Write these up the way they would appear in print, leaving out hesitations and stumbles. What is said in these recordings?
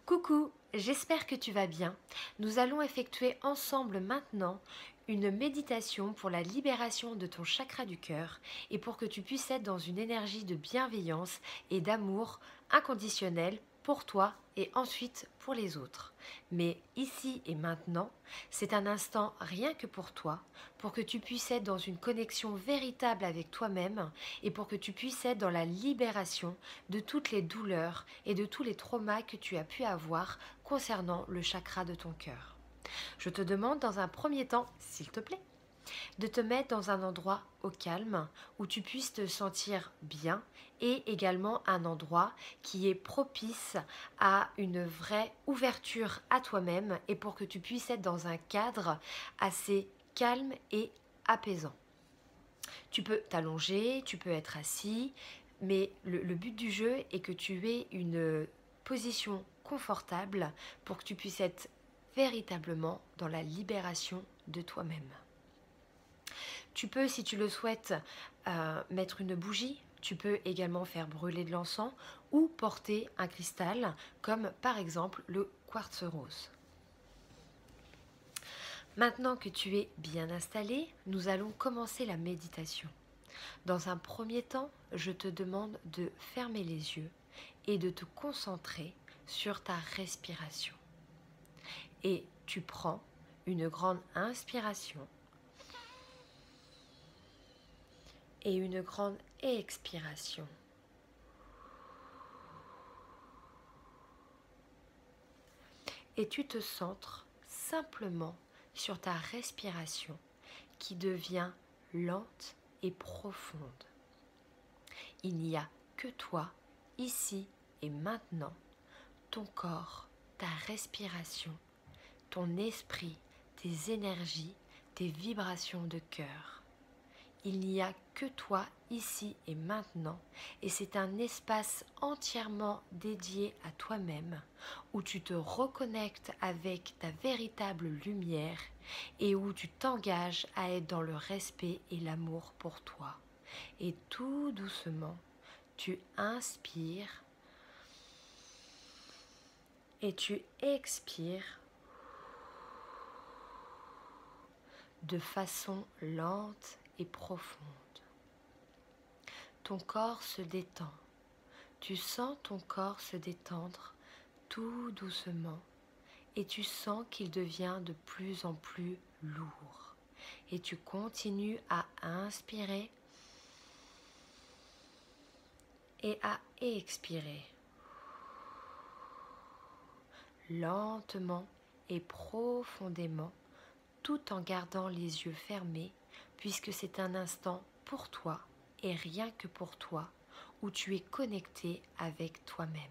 Coucou, j'espère que tu vas bien. Nous allons effectuer ensemble maintenant une méditation pour la libération de ton chakra du cœur et pour que tu puisses être dans une énergie de bienveillance et d'amour inconditionnel pour toi et ensuite pour les autres. Mais ici et maintenant, c'est un instant rien que pour que tu puisses être dans une connexion véritable avec toi-même et pour que tu puisses être dans la libération de toutes les douleurs et de tous les traumas que tu as pu avoir concernant le chakra de ton cœur. Je te demande dans un premier temps, s'il te plaît, de te mettre dans un endroit au calme où tu puisses te sentir bien et également un endroit qui est propice à une vraie ouverture à toi-même et pour que tu puisses être dans un cadre assez calme et apaisant. Tu peux t'allonger, tu peux être assis, mais le but du jeu est que tu aies une position confortable pour que tu puisses être véritablement dans la libération de toi-même. Tu peux, si tu le souhaites, mettre une bougie. Tu peux également faire brûler de l'encens ou porter un cristal comme par exemple le quartz rose. Maintenant que tu es bien installé, nous allons commencer la méditation. Dans un premier temps, je te demande de fermer les yeux et de te concentrer sur ta respiration. Et tu prends une grande inspiration et une grande expiration. Et tu te centres simplement sur ta respiration qui devient lente et profonde. Il n'y a que toi, ici et maintenant, ton corps, ta respiration, ton esprit, tes énergies, tes vibrations de cœur. Il n'y a que toi ici et maintenant et c'est un espace entièrement dédié à toi-même où tu te reconnectes avec ta véritable lumière et où tu t'engages à être dans le respect et l'amour pour toi. Et tout doucement, tu inspires et tu expires de façon lente et profonde. Ton corps se détend. Tu sens ton corps se détendre tout doucement et tu sens qu'il devient de plus en plus lourd. Et tu continues à inspirer et à expirer lentement et profondément tout en gardant les yeux fermés puisque c'est un instant pour toi et rien que pour toi où tu es connecté avec toi-même.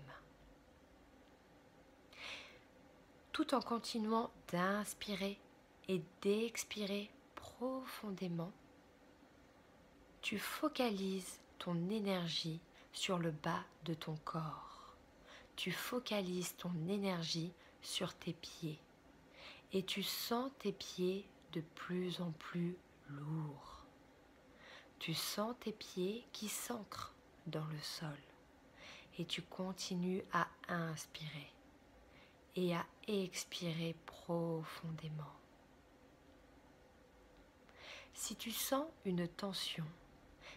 Tout en continuant d'inspirer et d'expirer profondément, tu focalises ton énergie sur le bas de ton corps. Tu focalises ton énergie sur tes pieds et tu sens tes pieds de plus en plus lourds. Tu sens tes pieds qui s'ancrent dans le sol et tu continues à inspirer et à expirer profondément. Si tu sens une tension,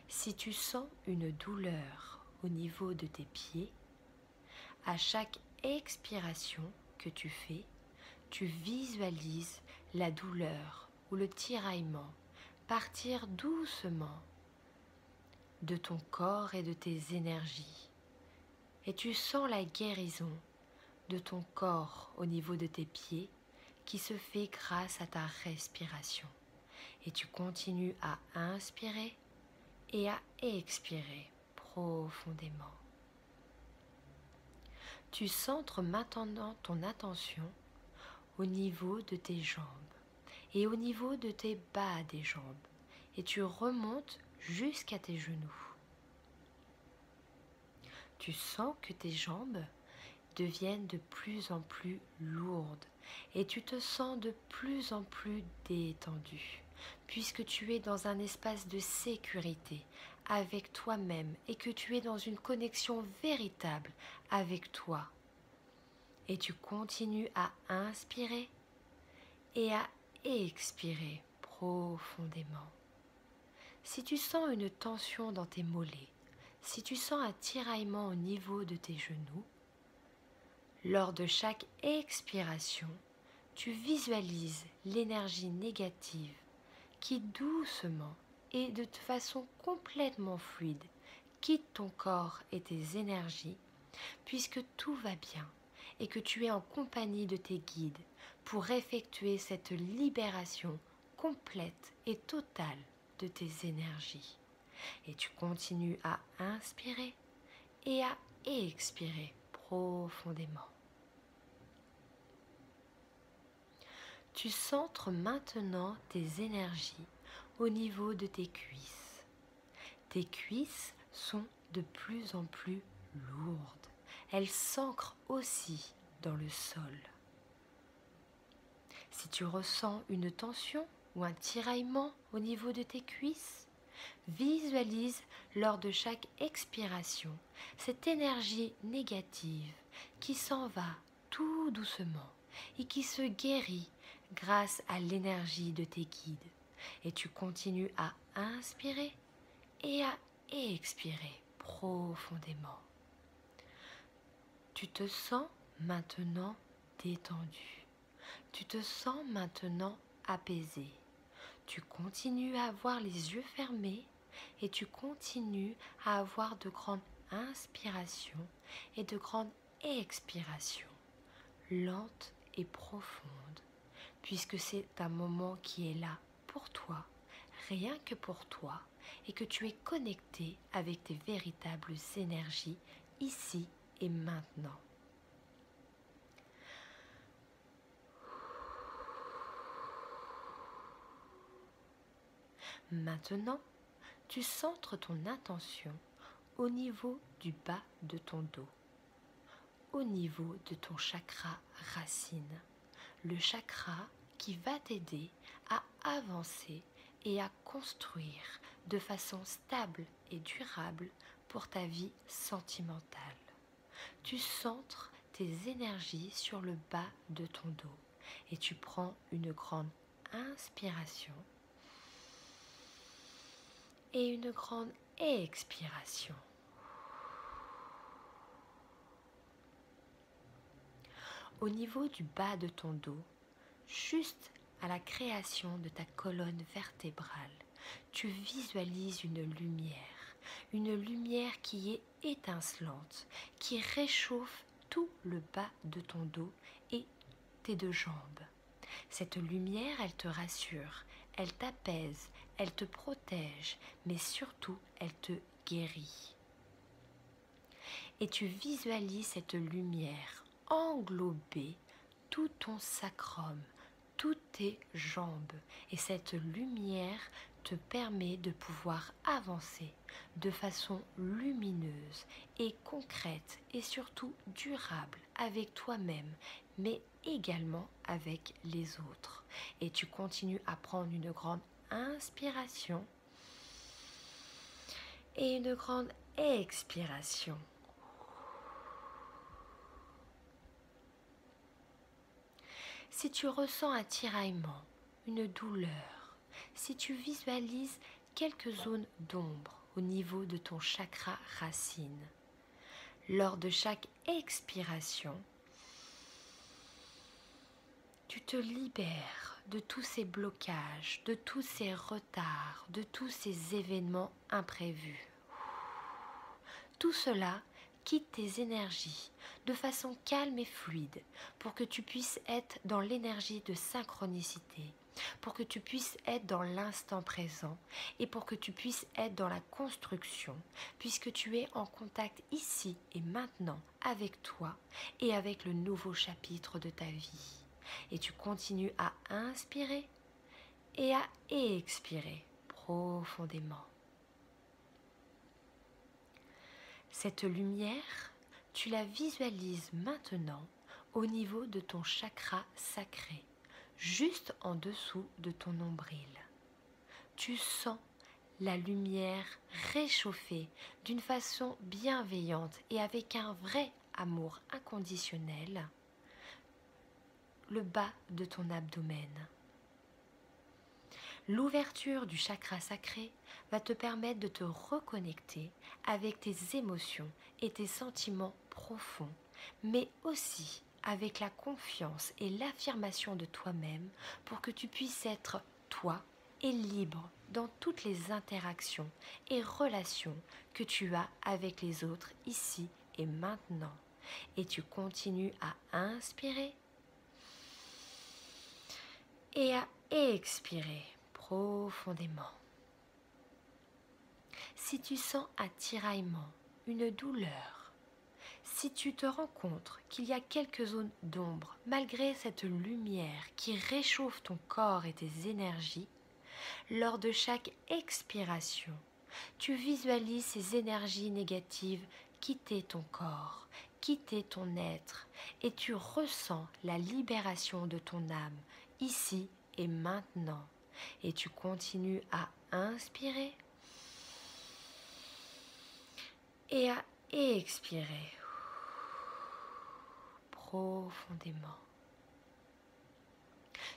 si tu sens une douleur au niveau de tes pieds, à chaque expiration que tu fais, tu visualises la douleur ou le tiraillement partir doucement de ton corps et de tes énergies. Et tu sens la guérison de ton corps au niveau de tes pieds qui se fait grâce à ta respiration. Et tu continues à inspirer et à expirer profondément. Tu centres maintenant ton attention au niveau de tes jambes et au niveau de tes bas des jambes et tu remontes jusqu'à tes genoux. Tu sens que tes jambes deviennent de plus en plus lourdes et tu te sens de plus en plus détendu puisque tu es dans un espace de sécurité avec toi-même et que tu es dans une connexion véritable avec toi Et tu continues à inspirer et à expirer profondément. Si tu sens une tension dans tes mollets, si tu sens un tiraillement au niveau de tes genoux, lors de chaque expiration, tu visualises l'énergie négative qui doucement et de façon complètement fluide quitte ton corps et tes énergies, puisque tout va bien et que tu es en compagnie de tes guides pour effectuer cette libération complète et totale de tes énergies. Et tu continues à inspirer et à expirer profondément. Tu centres maintenant tes énergies au niveau de tes cuisses. Tes cuisses sont de plus en plus lourdes. Elles s'ancrent aussi dans le sol. Si tu ressens une tension ou un tiraillement au niveau de tes cuisses, visualise lors de chaque expiration cette énergie négative qui s'en va tout doucement et qui se guérit grâce à l'énergie de tes guides. Et tu continues à inspirer et à expirer profondément. Tu te sens maintenant détendu. Tu te sens maintenant apaisé. Tu continues à avoir les yeux fermés et tu continues à avoir de grandes inspirations et de grandes expirations, lentes et profondes, puisque c'est un moment qui est là pour toi, rien que pour toi, et que tu es connecté avec tes véritables énergies ici et maintenant. Maintenant, tu centres ton attention au niveau du bas de ton dos, au niveau de ton chakra racine, le chakra qui va t'aider à avancer et à construire de façon stable et durable pour ta vie sentimentale. Tu centres tes énergies sur le bas de ton dos et tu prends une grande inspiration et une grande expiration. Au niveau du bas de ton dos, juste à la création de ta colonne vertébrale, tu visualises une lumière qui est étincelante, qui réchauffe tout le bas de ton dos et tes deux jambes. Cette lumière, elle te rassure, elle t'apaise, elle te protège, mais surtout, elle te guérit. Et tu visualises cette lumière englober tout ton sacrum, toutes tes jambes. Et cette lumière te permet de pouvoir avancer de façon lumineuse et concrète et surtout durable avec toi-même, mais également avec les autres. Et tu continues à prendre une grande inspiration et une grande expiration. Si tu ressens un tiraillement, une douleur, si tu visualises quelques zones d'ombre au niveau de ton chakra racine, lors de chaque expiration, tu te libères de tous ces blocages, de tous ces retards, de tous ces événements imprévus. Tout cela quitte tes énergies de façon calme et fluide pour que tu puisses être dans l'énergie de synchronicité, pour que tu puisses être dans l'instant présent et pour que tu puisses être dans la construction, puisque tu es en contact ici et maintenant avec toi et avec le nouveau chapitre de ta vie. Et tu continues à inspirer et à expirer profondément. Cette lumière, tu la visualises maintenant au niveau de ton chakra sacré, juste en dessous de ton nombril. Tu sens la lumière réchauffer d'une façon bienveillante et avec un vrai amour inconditionnel le bas de ton abdomen. L'ouverture du chakra sacré va te permettre de te reconnecter avec tes émotions et tes sentiments profonds, mais aussi avec la confiance et l'affirmation de toi-même pour que tu puisses être toi et libre dans toutes les interactions et relations que tu as avec les autres ici et maintenant. Et tu continues à inspirer et à expirer profondément. Si tu sens un tiraillement, une douleur, si tu te rends compte qu'il y a quelques zones d'ombre malgré cette lumière qui réchauffe ton corps et tes énergies, lors de chaque expiration, tu visualises ces énergies négatives quitter ton corps, quitter ton être, et tu ressens la libération de ton âme, ici et maintenant. Et tu continues à inspirer et à expirer profondément.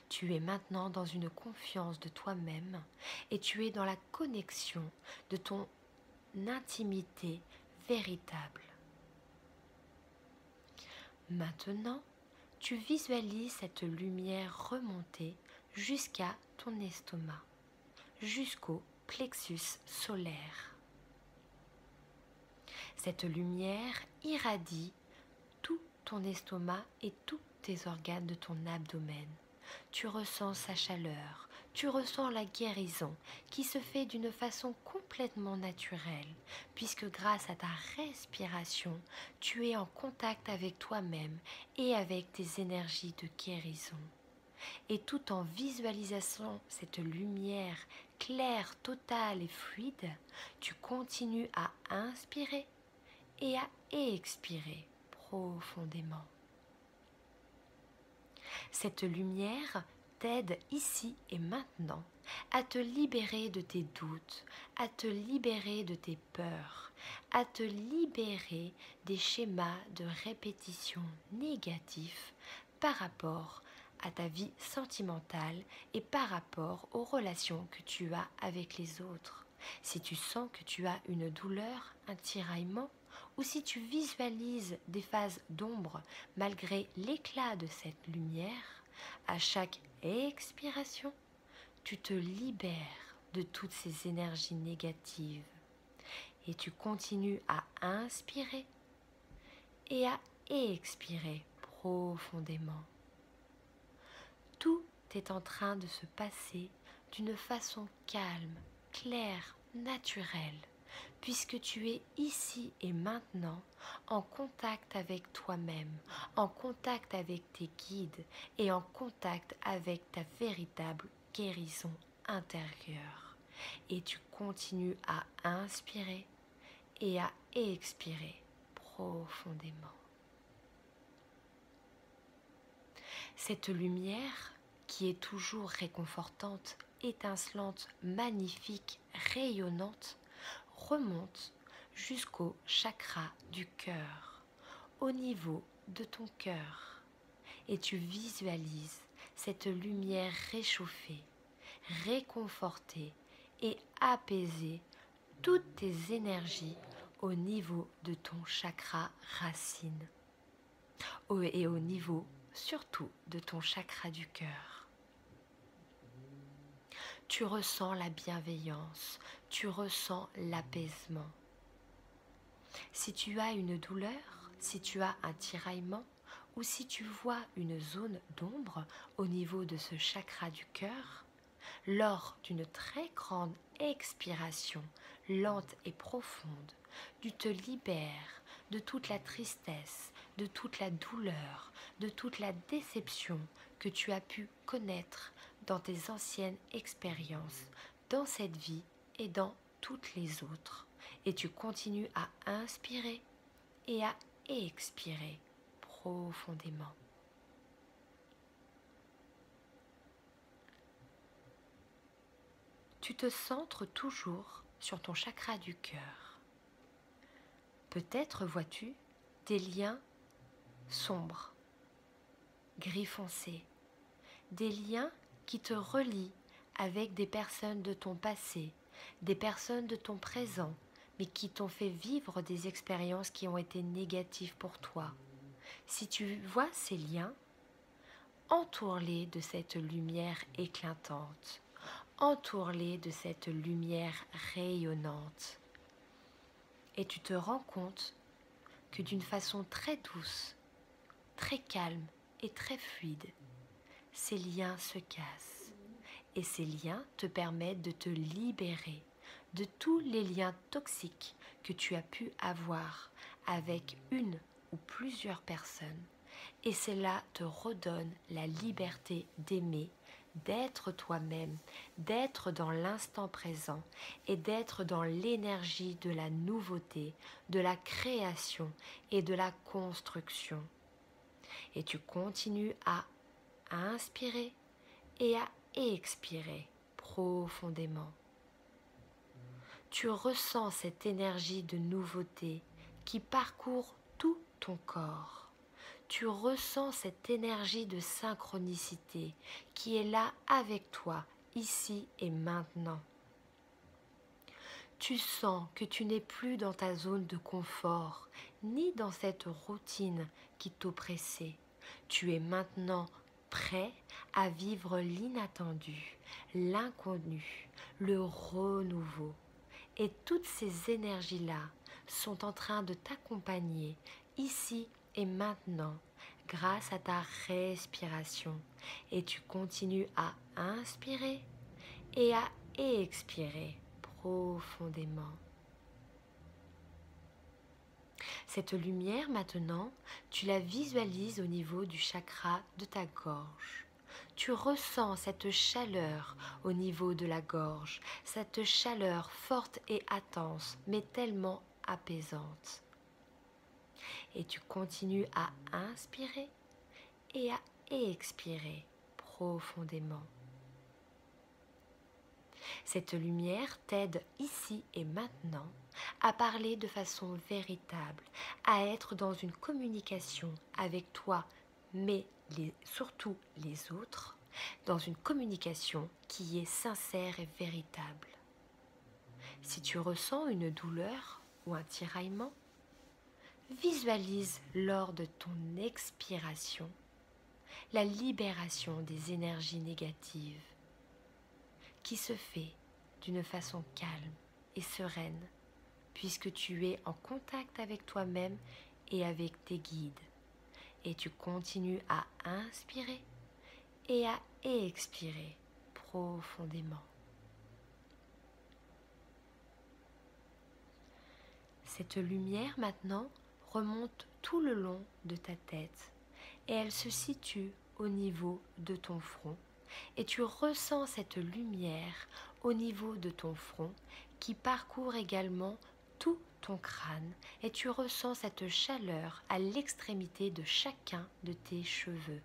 Tu es maintenant dans une confiance de toi-même et tu es dans la connexion de ton intimité véritable. Maintenant, tu visualises cette lumière remonter jusqu'à ton estomac, jusqu'au plexus solaire. Cette lumière irradie tout ton estomac et tous tes organes de ton abdomen. Tu ressens sa chaleur, tu ressens la guérison qui se fait d'une façon complètement naturelle, puisque grâce à ta respiration, tu es en contact avec toi-même et avec tes énergies de guérison. Et tout en visualisant cette lumière claire, totale et fluide, tu continues à inspirer et à expirer profondément. Cette lumière t'aide ici et maintenant à te libérer de tes doutes, à te libérer de tes peurs, à te libérer des schémas de répétition négatifs par rapport à ta vie sentimentale et par rapport aux relations que tu as avec les autres. Si tu sens que tu as une douleur, un tiraillement, ou si tu visualises des phases d'ombre malgré l'éclat de cette lumière, à chaque expiration, tu te libères de toutes ces énergies négatives et tu continues à inspirer et à expirer profondément. Tout est en train de se passer d'une façon calme, claire, naturelle, puisque tu es ici et maintenant en contact avec toi-même, en contact avec tes guides et en contact avec ta véritable guérison intérieure. Et tu continues à inspirer et à expirer profondément. Cette lumière, qui est toujours réconfortante, étincelante, magnifique, rayonnante, remonte jusqu'au chakra du cœur, au niveau de ton cœur. Et tu visualises cette lumière réchauffer, réconforter et apaiser toutes tes énergies au niveau de ton chakra racine et au niveau surtout de ton chakra du cœur. Tu ressens la bienveillance, tu ressens l'apaisement. Si tu as une douleur, si tu as un tiraillement ou si tu vois une zone d'ombre au niveau de ce chakra du cœur, lors d'une très grande expiration lente et profonde, tu te libères de toute la tristesse, de toute la douleur, de toute la déception que tu as pu connaître dans tes anciennes expériences, dans cette vie et dans toutes les autres. Et tu continues à inspirer et à expirer profondément. Tu te centres toujours sur ton chakra du cœur. Peut-être vois-tu des liens sombres gris foncé. Des liens qui te relient avec des personnes de ton passé, des personnes de ton présent, mais qui t'ont fait vivre des expériences qui ont été négatives pour toi. Si tu vois ces liens, entoure-les de cette lumière éclatante, entoure-les de cette lumière rayonnante. Et tu te rends compte que d'une façon très douce, très calme et très fluide, ces liens se cassent. Et ces liens te permettent de te libérer de tous les liens toxiques que tu as pu avoir avec une ou plusieurs personnes. Et cela te redonne la liberté d'aimer, d'être toi-même, d'être dans l'instant présent et d'être dans l'énergie de la nouveauté, de la création et de la construction. Et tu continues à inspirer et à expirer profondément. Tu ressens cette énergie de nouveauté qui parcourt tout ton corps. Tu ressens cette énergie de synchronicité qui est là avec toi, ici et maintenant. Tu sens que tu n'es plus dans ta zone de confort, ni dans cette routine qui t'oppressait. Tu es maintenant prêt à vivre l'inattendu, l'inconnu, le renouveau. Et toutes ces énergies-là sont en train de t'accompagner ici et maintenant grâce à ta respiration. Et tu continues à inspirer et à expirer profondément. Cette lumière maintenant, tu la visualises au niveau du chakra de ta gorge. Tu ressens cette chaleur au niveau de la gorge, cette chaleur forte et intense, mais tellement apaisante. Et tu continues à inspirer et à expirer profondément. Cette lumière t'aide ici et maintenant à parler de façon véritable, à être dans une communication avec toi, mais surtout les autres, dans une communication qui est sincère et véritable. Si tu ressens une douleur ou un tiraillement, visualise lors de ton expiration la libération des énergies négatives qui se fait d'une façon calme et sereine puisque tu es en contact avec toi-même et avec tes guides. Et tu continues à inspirer et à expirer profondément. Cette lumière maintenant remonte tout le long de ta tête et elle se situe au niveau de ton front. Et tu ressens cette lumière au niveau de ton front qui parcourt également tout ton crâne et tu ressens cette chaleur à l'extrémité de chacun de tes cheveux.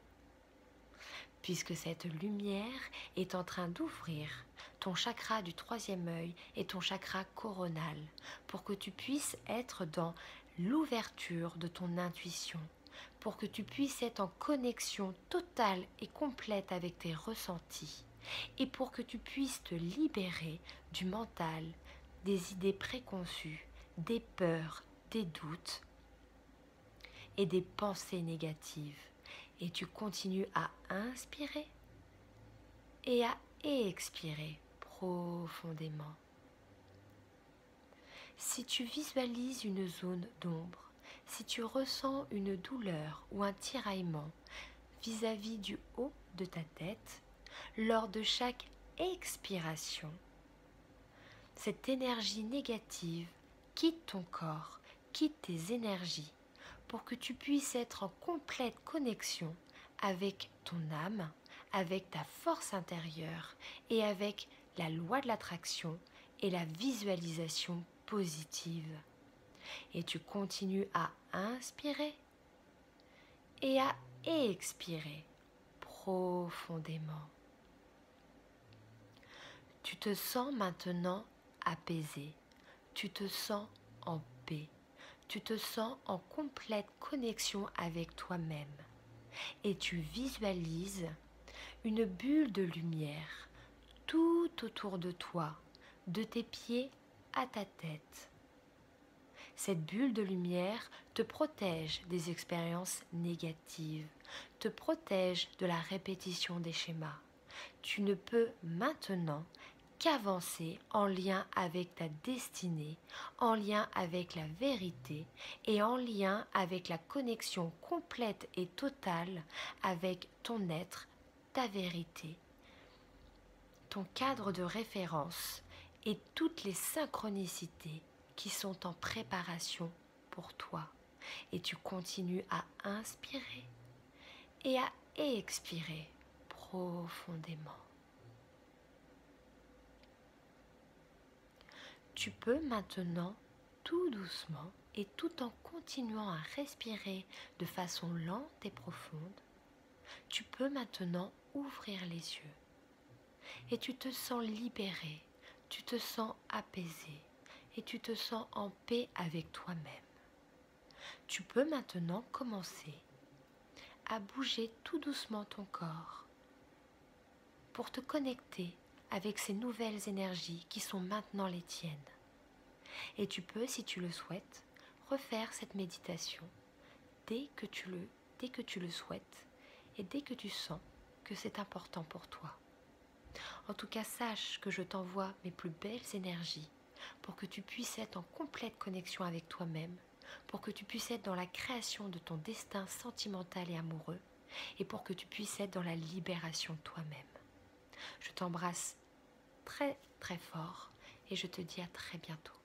Puisque cette lumière est en train d'ouvrir ton chakra du troisième œil et ton chakra coronal pour que tu puisses être dans l'ouverture de ton intuition, pour que tu puisses être en connexion totale et complète avec tes ressentis et pour que tu puisses te libérer du mental, des idées préconçues, des peurs, des doutes et des pensées négatives. Et tu continues à inspirer et à expirer profondément. Si tu visualises une zone d'ombre, si tu ressens une douleur ou un tiraillement vis-à-vis du haut de ta tête, lors de chaque expiration, cette énergie négative quitte ton corps, quitte tes énergies, pour que tu puisses être en complète connexion avec ton âme, avec ta force intérieure et avec la loi de l'attraction et la visualisation positive. Et tu continues à inspirer et à expirer profondément. Tu te sens maintenant apaisé, tu te sens en paix, tu te sens en complète connexion avec toi-même. et tu visualises une bulle de lumière tout autour de toi, de tes pieds à ta tête. Cette bulle de lumière te protège des expériences négatives, te protège de la répétition des schémas. Tu ne peux maintenant qu'avancer en lien avec ta destinée, en lien avec la vérité et en lien avec la connexion complète et totale avec ton être, ta vérité, ton cadre de référence et toutes les synchronicités qui sont en préparation pour toi. Et tu continues à inspirer et à expirer profondément. Tu peux maintenant, tout doucement et tout en continuant à respirer de façon lente et profonde, tu peux maintenant ouvrir les yeux. Et tu te sens libéré, tu te sens apaisé et tu te sens en paix avec toi-même. Tu peux maintenant commencer à bouger tout doucement ton corps pour te connecter avec ces nouvelles énergies qui sont maintenant les tiennes. Et tu peux, si tu le souhaites, refaire cette méditation dès que tu le souhaites et dès que tu sens que c'est important pour toi. En tout cas, sache que je t'envoie mes plus belles énergies pour que tu puisses être en complète connexion avec toi-même, pour que tu puisses être dans la création de ton destin sentimental et amoureux, et pour que tu puisses être dans la libération de toi-même. Je t'embrasse très très fort et je te dis à très bientôt.